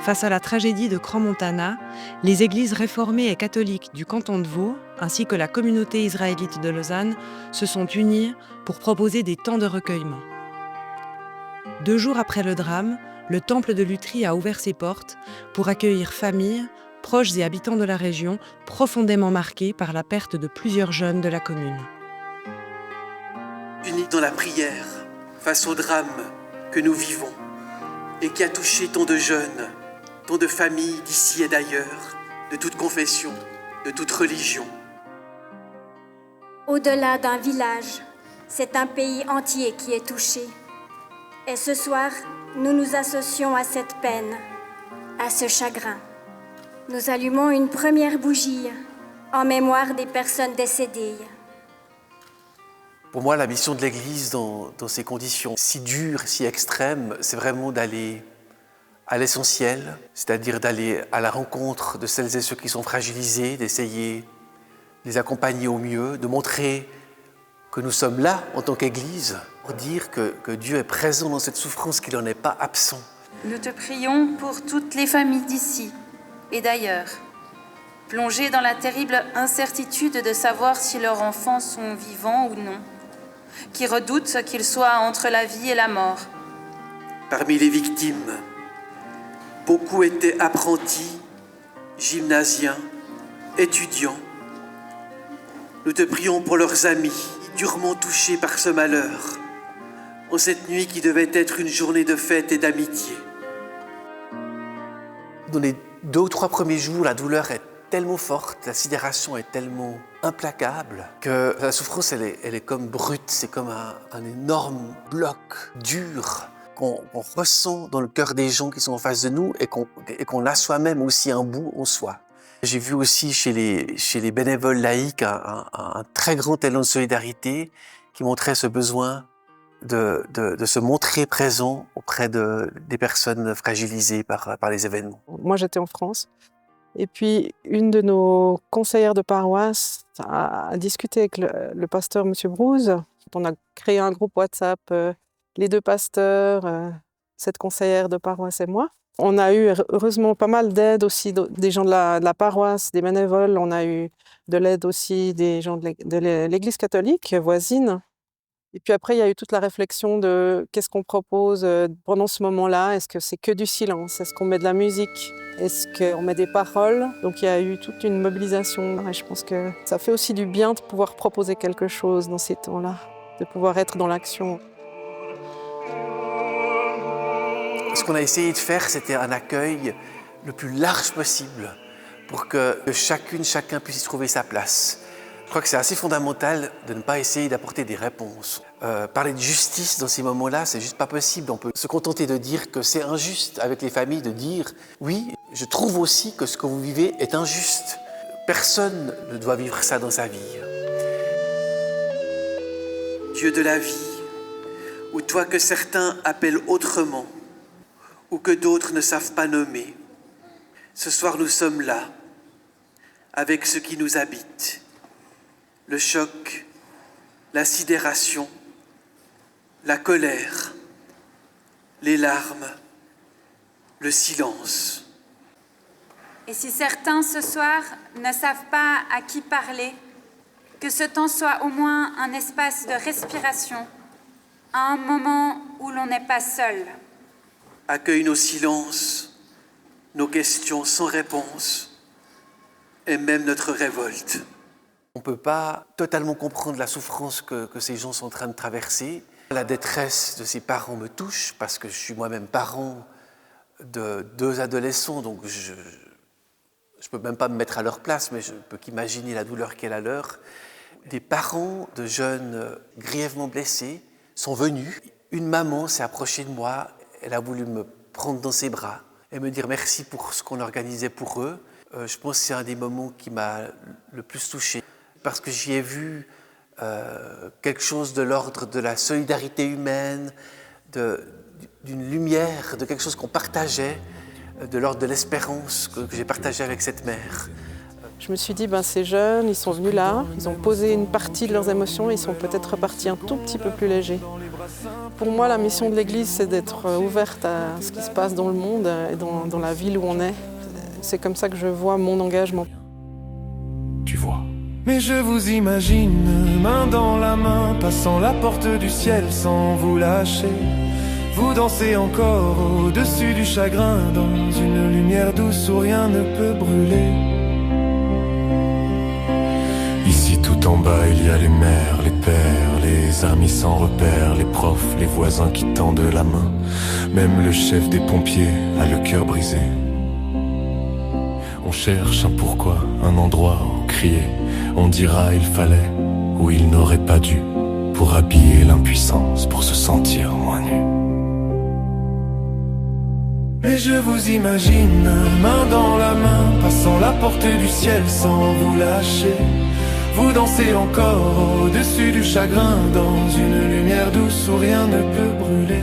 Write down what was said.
Face à la tragédie de Crans-Montana, les églises réformées et catholiques du canton de Vaud, ainsi que la communauté israélite de Lausanne, se sont unies pour proposer des temps de recueillement. 2 jours après le drame, le temple de Lutry a ouvert ses portes pour accueillir familles, proches et habitants de la région, profondément marqués par la perte de plusieurs jeunes de la commune. Unis dans la prière face au drame que nous vivons et qui a touché tant de jeunes, tant de familles d'ici et d'ailleurs, de toute confession, de toute religion. Au-delà d'un village, c'est un pays entier qui est touché. Et ce soir, nous nous associons à cette peine, à ce chagrin. Nous allumons une première bougie en mémoire des personnes décédées. Pour moi, la mission de l'Église dans ces conditions si dures, si extrêmes, c'est vraiment d'aller à l'essentiel, c'est-à-dire d'aller à la rencontre de celles et ceux qui sont fragilisés, d'essayer de les accompagner au mieux, de montrer que nous sommes là en tant qu'Église pour dire que Dieu est présent dans cette souffrance, qu'il n'en est pas absent. Nous te prions pour toutes les familles d'ici et d'ailleurs, plongées dans la terrible incertitude de savoir si leurs enfants sont vivants ou non, qui redoutent qu'ils soient entre la vie et la mort. Parmi les victimes, beaucoup étaient apprentis, gymnasiens, étudiants. Nous te prions pour leurs amis, durement touchés par ce malheur, en cette nuit qui devait être une journée de fête et d'amitié. Dans les 2 ou 3 premiers jours, la douleur est tellement forte, la sidération est tellement implacable que la souffrance, elle est comme brute, c'est comme un énorme bloc dur qu'on ressent dans le cœur des gens qui sont en face de nous et qu'on a soi-même aussi un bout en soi. J'ai vu aussi chez les bénévoles laïcs un très grand élan de solidarité qui montrait ce besoin de se montrer présent auprès des personnes fragilisées par les événements. Moi, j'étais en France. Et puis, une de nos conseillères de paroisse a discuté avec le pasteur M. Brouze. On a créé un groupe WhatsApp, les 2 pasteurs, cette conseillère de paroisse et moi. On a eu heureusement pas mal d'aide aussi des gens de la paroisse, des bénévoles. On a eu de l'aide aussi des gens de l'Église catholique voisine. Et puis après, il y a eu toute la réflexion de qu'est-ce qu'on propose pendant ce moment-là. Est-ce que c'est que du silence? Est-ce qu'on met de la musique? Est-ce qu'on met des paroles? Donc il y a eu toute une mobilisation. Et je pense que ça fait aussi du bien de pouvoir proposer quelque chose dans ces temps-là, de pouvoir être dans l'action. Ce qu'on a essayé de faire, c'était un accueil le plus large possible pour que chacun puisse y trouver sa place. Je crois que c'est assez fondamental de ne pas essayer d'apporter des réponses. Parler de justice dans ces moments-là, c'est juste pas possible. On peut se contenter de dire que c'est injuste avec les familles, de dire oui, je trouve aussi que ce que vous vivez est injuste. Personne ne doit vivre ça dans sa vie. Dieu de la vie, ou toi que certains appellent autrement, ou que d'autres ne savent pas nommer, ce soir nous sommes là, avec ce qui nous habite. Le choc, la sidération, la colère, les larmes, le silence. Et si certains ce soir ne savent pas à qui parler, que ce temps soit au moins un espace de respiration, un moment où l'on n'est pas seul. Accueille nos silences, nos questions sans réponse et même notre révolte. On ne peut pas totalement comprendre la souffrance que ces gens sont en train de traverser. La détresse de ces parents me touche parce que je suis moi-même parent de 2 adolescents, donc je ne peux même pas me mettre à leur place, mais je ne peux qu'imaginer la douleur qu'est la leur. Des parents de jeunes grièvement blessés sont venus. Une maman s'est approchée de moi, elle a voulu me prendre dans ses bras et me dire merci pour ce qu'on organisait pour eux. Je pense que c'est un des moments qui m'a le plus touché. Parce que j'y ai vu quelque chose de l'ordre de la solidarité humaine, d'une lumière, de quelque chose qu'on partageait, de l'ordre de l'espérance que j'ai partagé avec cette mère. Je me suis dit, ces jeunes, ils sont venus là, ils ont posé une partie de leurs émotions, ils sont peut-être repartis un tout petit peu plus légers. Pour moi, la mission de l'Église, c'est d'être ouverte à ce qui se passe dans le monde et dans la ville où on est. C'est comme ça que je vois mon engagement. Tu vois. Mais je vous imagine, main dans la main, passant la porte du ciel sans vous lâcher. Vous dansez encore au-dessus du chagrin, dans une lumière douce où rien ne peut brûler. Ici tout en bas il y a les mères, les pères, les amis sans repère, les profs, les voisins qui tendent la main. Même le chef des pompiers a le cœur brisé. On cherche un pourquoi, un endroit où crier. On dira il fallait, ou il n'aurait pas dû, pour habiller l'impuissance, pour se sentir moins nu. Mais je vous imagine, main dans la main, passant la porte du ciel sans vous lâcher. Vous dansez encore au-dessus du chagrin, dans une lumière douce où rien ne peut brûler.